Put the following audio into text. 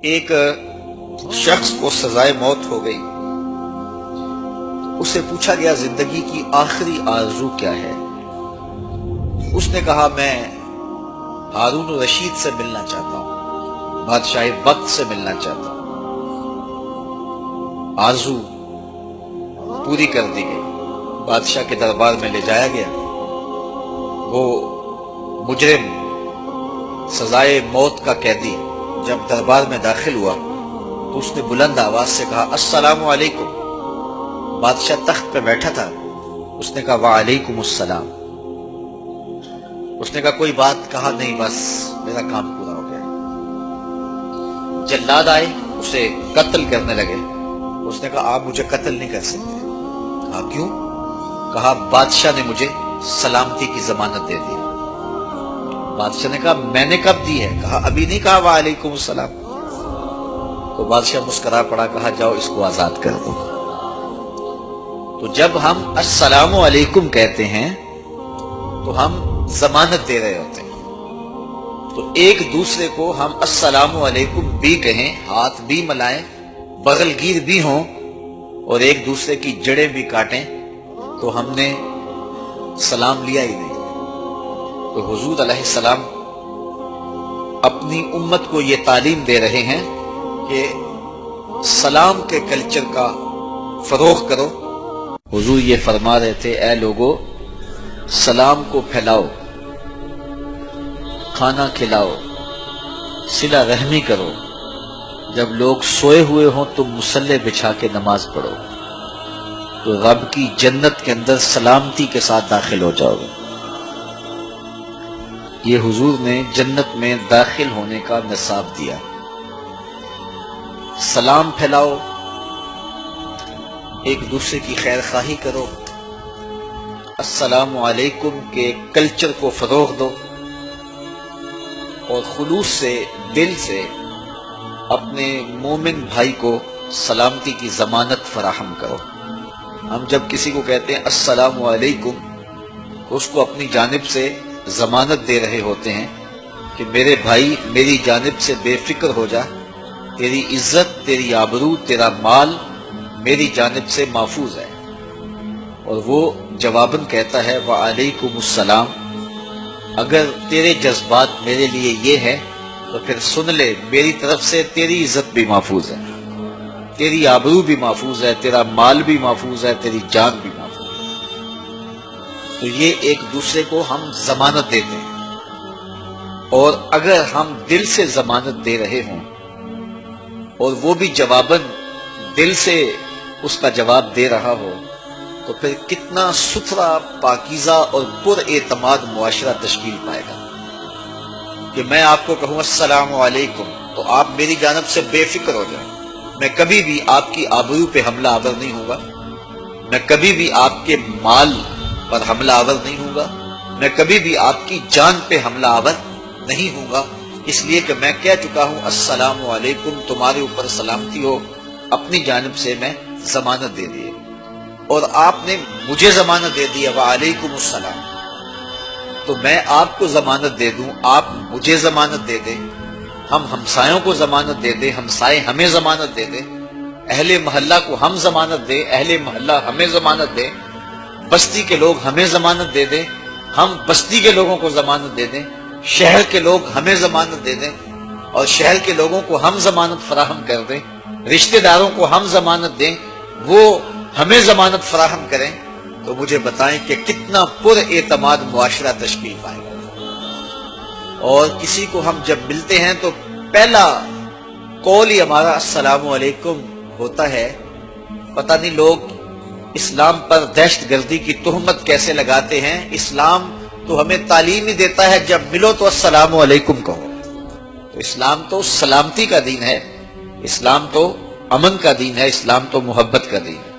ایک شخص کو سزائے موت ہو گئی. اس سے پوچھا گیا زندگی کی آخری آرزو کیا ہے؟ اس نے کہا میں ہارون رشید سے ملنا چاہتا ہوں، بادشاہ وقت سے ملنا چاہتا ہوں. آرزو پوری کر دی گئی. بادشاہ کے دربار میں لے جایا گیا. وہ مجرم سزائے موت کا قیدی جب دربار میں داخل ہوا تو اس نے بلند آواز سے کہا السلام علیکم. بادشاہ تخت پہ بیٹھا تھا. اس نے کہا وعلیکم السلام. اس نے کہا کوئی بات؟ کہا نہیں، بس میرا کام پورا ہو گیا. جلاد آئے، اسے قتل کرنے لگے. اس نے کہا آپ مجھے قتل نہیں کر سکتے. کہا کیوں؟ کہا بادشاہ نے مجھے سلامتی کی ضمانت دے دی. بادشاہ نے کہا میں نے کب دی ہے؟ کہا ابھی نہیں. کہا وعلیکم السلام. تو بادشاہ مسکرا پڑا. کہا جاؤ اس کو آزاد کر دو. تو جب ہم السلام علیکم کہتے ہیں تو ہم ضمانت دے رہے ہوتے ہیں. تو ایک دوسرے کو ہم السلام علیکم بھی کہیں، ہاتھ بھی ملائیں، بغل گیر بھی ہوں اور ایک دوسرے کی جڑیں بھی کاٹیں تو ہم نے سلام لیا ہی نہیں. تو حضور علیہ السلام اپنی امت کو یہ تعلیم دے رہے ہیں کہ سلام کے کلچر کا فروغ کرو. حضور یہ فرما رہے تھے اے لوگو سلام کو پھیلاؤ، کھانا کھلاؤ، صلہ رحمی کرو. جب لوگ سوئے ہوئے ہوں تو مصلی بچھا کے نماز پڑھو تو رب کی جنت کے اندر سلامتی کے ساتھ داخل ہو جاؤ گے. یہ حضور نے جنت میں داخل ہونے کا نصاب دیا. سلام پھیلاؤ، ایک دوسرے کی خیر خواہی کرو، السلام علیکم کے کلچر کو فروغ دو اور خلوص سے دل سے اپنے مومن بھائی کو سلامتی کی ضمانت فراہم کرو. ہم جب کسی کو کہتے ہیں السلام علیکم تو اس کو اپنی جانب سے ضمانت دے رہے ہوتے ہیں کہ میرے بھائی میری جانب سے بے فکر ہو جا، تیری عزت، تیری آبرو، تیرا مال میری جانب سے محفوظ ہے. اور وہ جواباً کہتا ہے وعلیکم السلام. اگر تیرے جذبات میرے لیے یہ ہے تو پھر سن لے میری طرف سے تیری عزت بھی محفوظ ہے، تیری آبرو بھی محفوظ ہے، تیرا مال بھی محفوظ ہے، تیری جان بھی محفوظ ہے. تو یہ ایک دوسرے کو ہم ضمانت دیتے ہیں. اور اگر ہم دل سے ضمانت دے رہے ہوں اور وہ بھی جواباً دل سے اس کا جواب دے رہا ہو تو پھر کتنا ستھرا، پاکیزہ اور پر اعتماد معاشرہ تشکیل پائے گا. کہ میں آپ کو کہوں السلام علیکم تو آپ میری جانب سے بے فکر ہو جائیں. میں کبھی بھی آپ کی آبرو پہ حملہ آور نہیں ہوں گا، میں کبھی بھی آپ کے مال پر حملہ آور نہیں ہوں گا، میں کبھی بھی آپ کی جان پہ حملہ آور نہیں ہوں گا. اس لیے کہ میں کہہ چکا ہوں السلام علیکم، تمہارے اوپر سلامتی ہو. اپنی جانب سے میں ضمانت دے دی اور آپ نے مجھے ضمانت دے دی وعلیکم السلام. تو میں آپ کو ضمانت دے دوں، آپ مجھے ضمانت دے دیں، ہم ہمسایوں کو ضمانت دے دیں، ہمسائے ہمیں ضمانت دے دیں، اہل محلہ کو ہم ضمانت دیں، اہل محلہ ہمیں ضمانت دیں، بستی کے لوگ ہمیں ضمانت دے دیں، ہم بستی کے لوگوں کو ضمانت دے دیں، شہر کے لوگ ہمیں ضمانت دے دیں اور شہر کے لوگوں کو ہم ضمانت فراہم کر دیں، رشتہ داروں کو ہم ضمانت دیں، وہ ہمیں ضمانت فراہم کریں. تو مجھے بتائیں کہ کتنا پر اعتماد معاشرہ تشکیل پائے گا. اور کسی کو ہم جب ملتے ہیں تو پہلا قول ہی ہمارا السلام علیکم ہوتا ہے. پتہ نہیں لوگ اسلام پر دہشت گردی کی تہمت کیسے لگاتے ہیں. اسلام تو ہمیں تعلیم ہی دیتا ہے جب ملو تو السلام علیکم کہو. تو اسلام تو سلامتی کا دین ہے، اسلام تو امن کا دین ہے، اسلام تو محبت کا دین ہے.